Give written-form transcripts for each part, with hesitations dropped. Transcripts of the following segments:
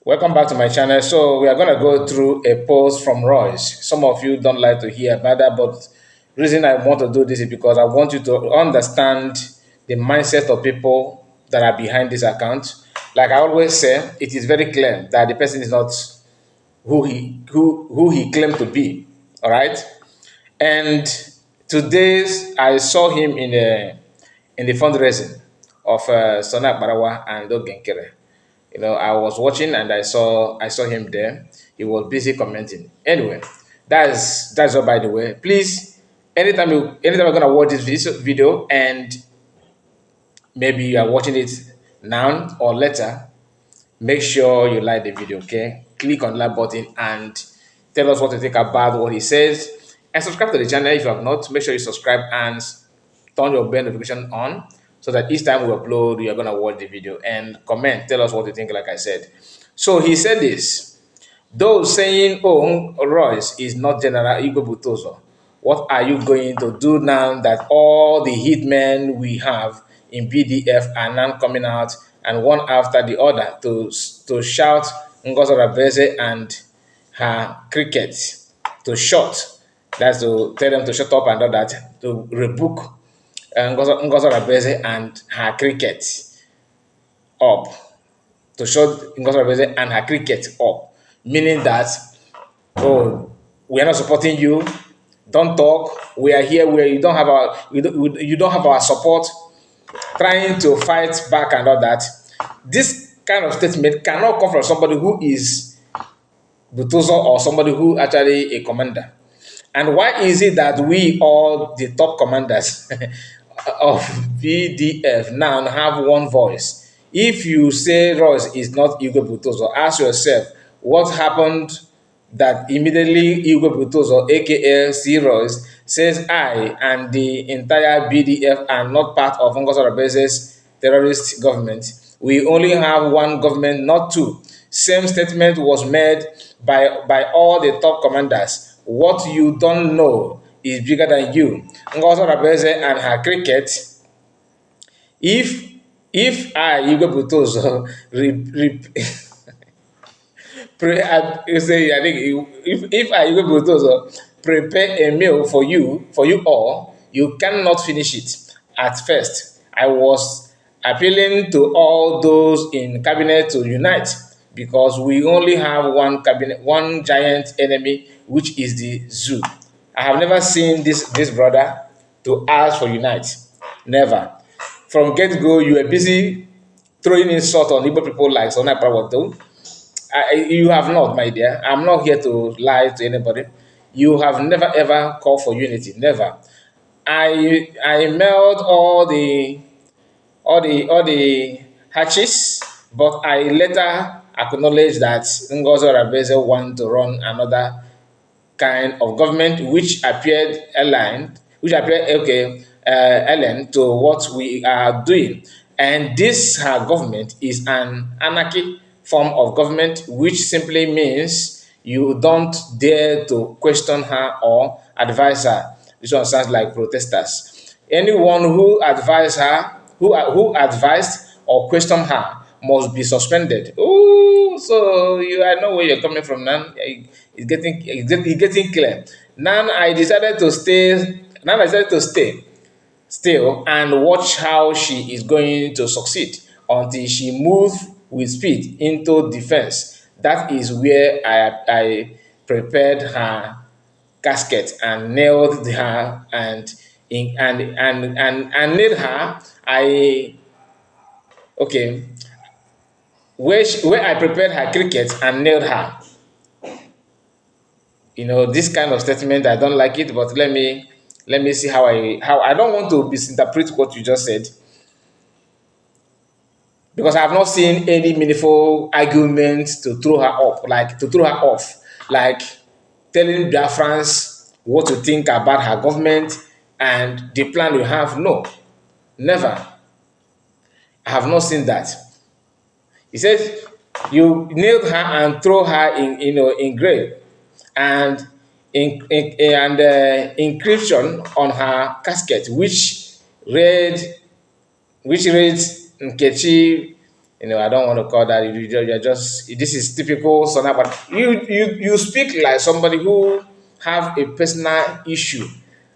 Welcome back to my channel. So we are going to go through a post from Royce. Some of you don't like to hear about that, but the reason I want to do this is because I want you to understand the mindset of people that are behind this account. Like I always say, it is very clear that the person is not who he claimed to be. All right, and today's I saw him in the fundraising of Sonak Barawa and Ogenkere. I was watching and I saw him there. He was busy commenting. Anyway, that's all. By the way, please, anytime you're gonna watch this video, and maybe you are watching it now or later, make sure you like the video. Okay, click on that button and tell us what you think about what he says, and subscribe to the channel if you have not. Make sure you subscribe and turn your bell notification on so that each time we upload, you're gonna watch the video and comment. Tell us what you think. Like I said, so he said this. Those saying, "Oh, Royce is not General Igwe Butozo. What are you going to do now that all the hitmen we have in BDF are now coming out and one after the other to shout Ngozi Rabeze and her cricket to shut? That's to tell them to shut up and all that, to rebuke Ngozi Rabeze and her cricket up, to shut Ngozi Rabeze and her cricket up, meaning that, oh, we are not supporting you. Don't talk. We are here where you don't have our support. Trying to fight back and all that. This kind of statement cannot come from somebody who is Butozo or somebody who actually a commander. And why is it that we all the top commanders of BDF now have one voice? If you say Royce is not Igwe Butozo, ask yourself what happened that immediately Igwe Butozo, aka C. Royce, says I and the entire BDF are not part of Ngozi Rabeze's terrorist government. We only have one government, not two. Same statement was made by all the top commanders. What you don't know is bigger than you. Ngozi Rabeze and her cricket. If I, Igwe Butozo, I think if I Igwe Butozo prepare a meal for you all, you cannot finish it. At first, I was appealing to all those in cabinet to unite because we only have one giant enemy, which is the zoo. I have never seen this brother to ask for unite. Never. From get go, you were busy throwing insult on Igbo people like Sona Prawato. You have not, my dear. I'm not here to lie to anybody. You have never ever called for unity. Never. I mailed all the hatches, but I later acknowledged that Ngozi Rabeze want to run another kind of government which appeared okay, alien to what we are doing. And this her government is an anarchy form of government, which simply means you don't dare to question her or advise her. This one sounds like protesters. Anyone who advised her, who advised or questioned her, must be suspended. Oh, so I know where you're coming from now. It's getting clear. Now I decided to stay. Now I decided to stay still and watch how she is going to succeed until she moves with speed into defense. That is where I prepared her casket and nailed her and nailed her. I okay where I prepared her cricket and nailed her. This kind of statement, I don't like it, but let me see how I don't want to misinterpret what you just said, because I have not seen any meaningful argument to throw her up, like to throw her off, like telling Biafrans what to think about her government and the plan we have. No, never. I have not seen that. He said you nailed her and throw her in grave, and inscription on her casket, which reads Nkechi I don't want to call that. You're just this is typical Sona, but you speak like somebody who have a personal issue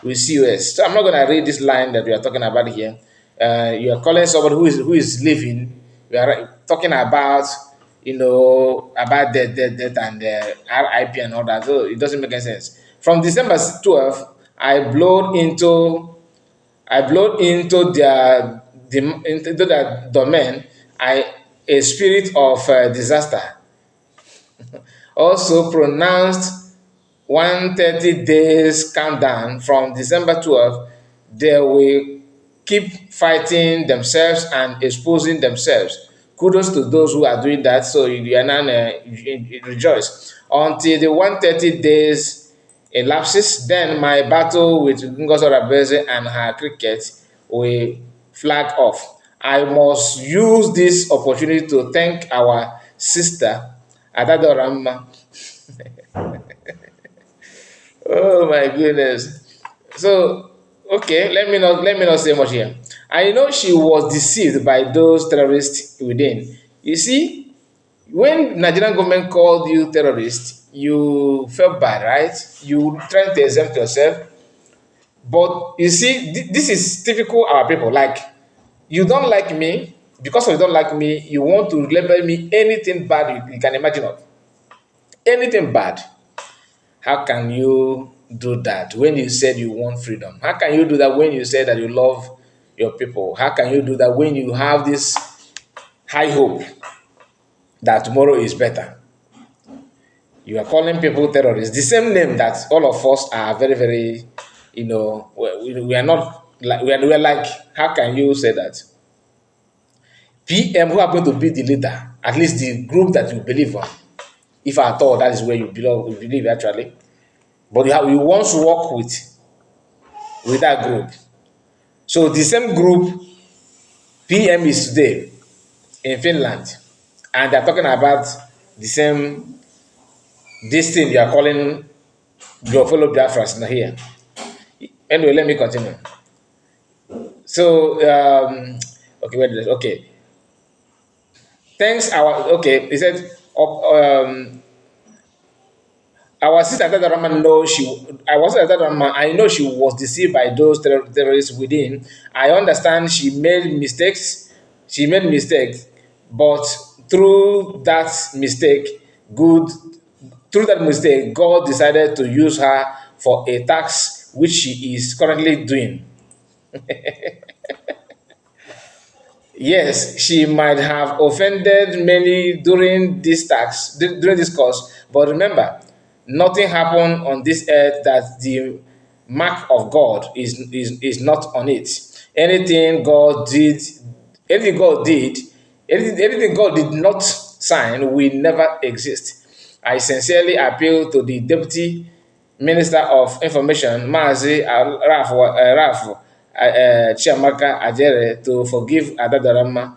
with COS. So I'm not gonna read this line that we are talking about here. You are calling somebody who is living. We are talking about about death and RIP and all that. So it doesn't make any sense. From December 12th, I blowed into their domain. A spirit of disaster. Also pronounced 130 days countdown from December 12th. They will keep fighting themselves and exposing themselves. Kudos to those who are doing that. So you are now rejoice until the 130 days elapses. Then my battle with Ngozi Rabeze and her cricket will flag off. I must use this opportunity to thank our sister Adadorama. Oh my goodness. So, okay, let me not say much here. I know she was deceived by those terrorists within. You see, when Nigerian government called you terrorist, you felt bad, right? You tried to exempt yourself. But you see, this is typical our people. Like, you don't like me because of you don't like me. You want to label me anything bad you can imagine of anything bad. How can you do that when you said you want freedom? How can you do that when you said that you love your people? How can you do that when you have this high hope that tomorrow is better? You are calling people terrorists, the same name that all of us are very, very, we are not like, we are like, how can you say that? PM who are going to be the leader, at least the group that you believe on, if at all that is where you belong, you believe actually. But you once work with that group. So the same group PM is today in Finland, and they're talking about the same this thing you are calling your fellow Biafras now here. Anyway, let me continue. So okay, okay. Thanks our okay. He said our sister Tadarama know I know she was deceived by those terrorists within. I understand she made mistakes, but through that mistake, good through that mistake, God decided to use her for a task which she is currently doing. Yes, she might have offended many during this course, but remember, nothing happened on this earth that the mark of God is not on it. Anything God did, anything God did, anything God did not sign will never exist. I sincerely appeal to the Deputy Minister of Information, Mazi Raf Chiamaka Ajere, to forgive Adadarama.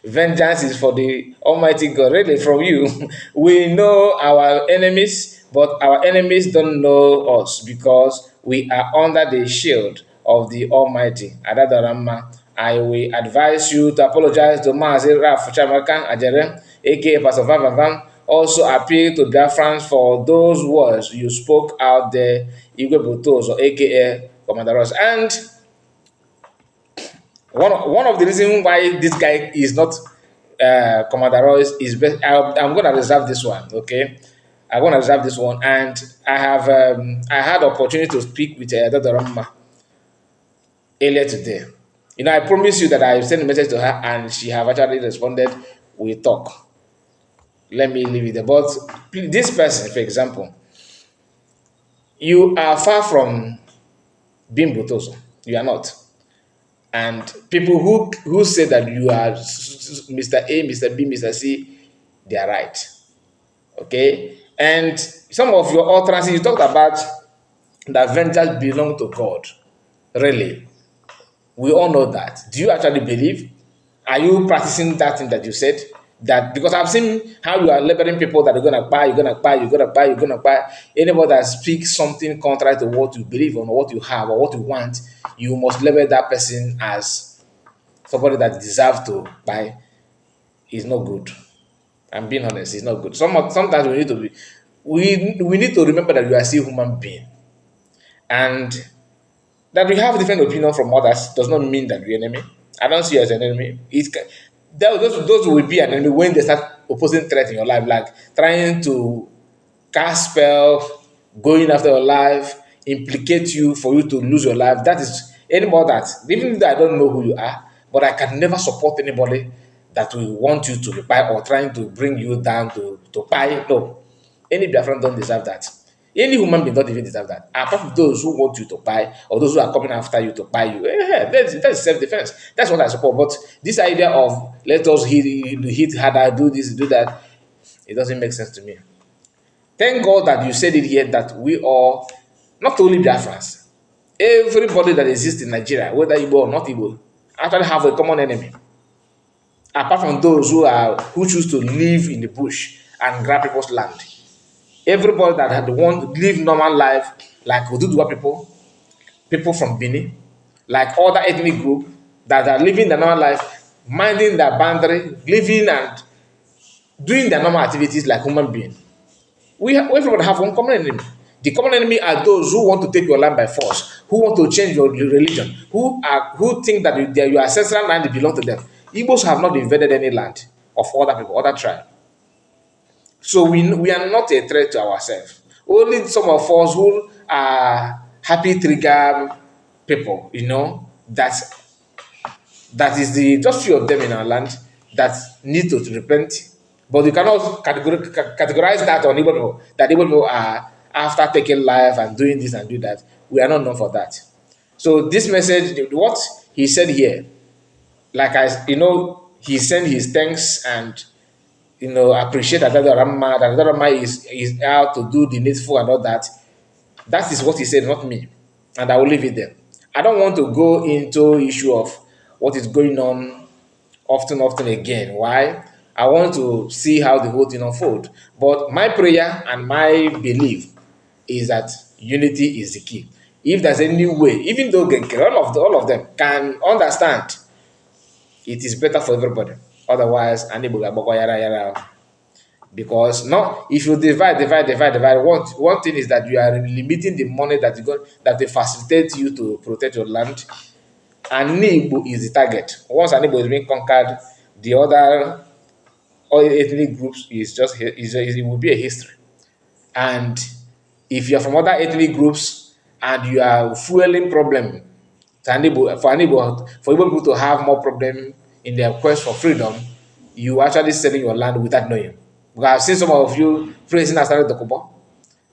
Vengeance is for the Almighty God. Really, from you, we know our enemies, but our enemies don't know us because we are under the shield of the Almighty. Adadarama, I will advise you to apologize to Mazi Raf Chiamaka Ajere, aka Pastor Van. Also appeal to Biafrans for those words you spoke out there, Igwe Butos, or aka Commander Ross. And one of the reasons why this guy is not Commander Royce is best. I'm going to reserve this one. Okay, I'm going to reserve this one, and I had opportunity to speak with Dr. Ramma earlier today. I promise you that I sent a message to her, and she have actually responded. We talk. Let me leave it there. But this person, for example, you are far from being Butoso. You are not. And people who say that you are Mr. A, Mr. B, Mr. C, they are right. Okay? And some of your utterances, you talked about that vengeance belong to God. Really? We all know that. Do you actually believe? Are you practicing that thing that you said? That because I've seen how you are labeling people that are gonna buy, you're gonna buy, you're gonna buy, you're gonna buy. Anybody that speaks something contrary to what you believe on, or what you have, or what you want, you must label that person as somebody that deserves to buy is not good. I'm being honest, it's not good. Sometimes we need to remember that we are still human being, and that we have different opinion from others does not mean that we're enemy. I don't see you as an enemy. Those will be an enemy when they start opposing threat in your life, like trying to cast spell, going after your life, implicate you for you to lose your life. That is any more that. Even though I don't know who you are, but I can never support anybody that will want you to buy or trying to bring you down to buy. No. Any Biafran don't deserve that. Any human being don't even deserve that. Apart from those who want you to buy or those who are coming after you to buy you, that's self-defense. That's what I support. But this idea of let us hit harder, do this, do that, it doesn't make sense to me. Thank God that you said it here that we all, not only Biafrans, everybody that exists in Nigeria, whether Igbo or not Igbo, actually have a common enemy. Apart from those who choose to live in the bush and grab people's land. Everybody that had want to live normal life, like Oduduwa people, people from Benin, like other ethnic group that are living their normal life, minding their boundary, living and doing their normal activities like human beings. Everybody have one common enemy. The common enemy are those who want to take your land by force, who want to change your religion, who think that your ancestral land belong to them. Igbos have not invaded any land of other people, other tribe. So we are not a threat to ourselves. Only some of us who are happy trigger people, that is the just few of them in our land that need to repent. But you cannot categorize that on Igbo people, that Igbo people are after taking life and doing this and do that. We are not known for that. So this message, what he said here, like he sent his thanks and appreciate that Rama is out to do the needful and all that. That is what he said, not me. And I will leave it there. I don't want to go into issue of what is going on often again. Why? I want to see how the whole thing unfold. But my prayer and my belief is that unity is the key. If there's any way, even though all of them can understand, it is better for everybody. Otherwise, because no, if you divide, one thing is that you are limiting the money that they facilitate you to protect your land. And Igbo is the target. Once an Igbo is being conquered, the other all ethnic groups it will be a history. And if you are from other ethnic groups and you are fueling problem for Igbo people to have more problem in their quest for freedom, you actually selling your land without knowing. Because I've seen some of you praising Asari Dokubo,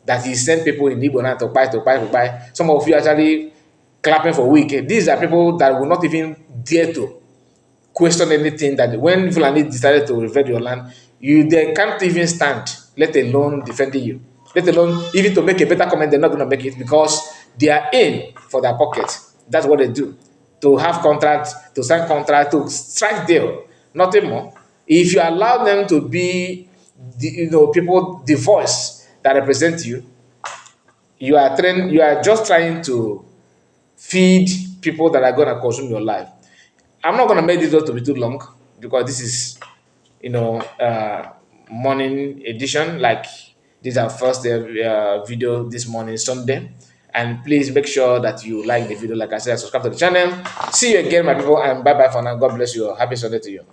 that he sent people in Igbo land to buy. Some of you actually clapping for weak. These are people that will not even dare to question anything that when Fulani decided to invade your land, they can't even stand, let alone defending you. Let alone even to make a better comment, they're not going to make it because they are in for their pocket. That's what they do. To have contracts, to sign contracts, to strike deal, nothing more. If you allow them to be, people, the voice that represent you, you are just trying to feed people that are going to consume your life. I'm not going to make this video to be too long because this is, morning edition. Like this is our first video this morning, Sunday. And please make sure that you like the video. Like I said, subscribe to the channel. See you again, my people, and bye bye for now. God bless you. Happy Sunday to you.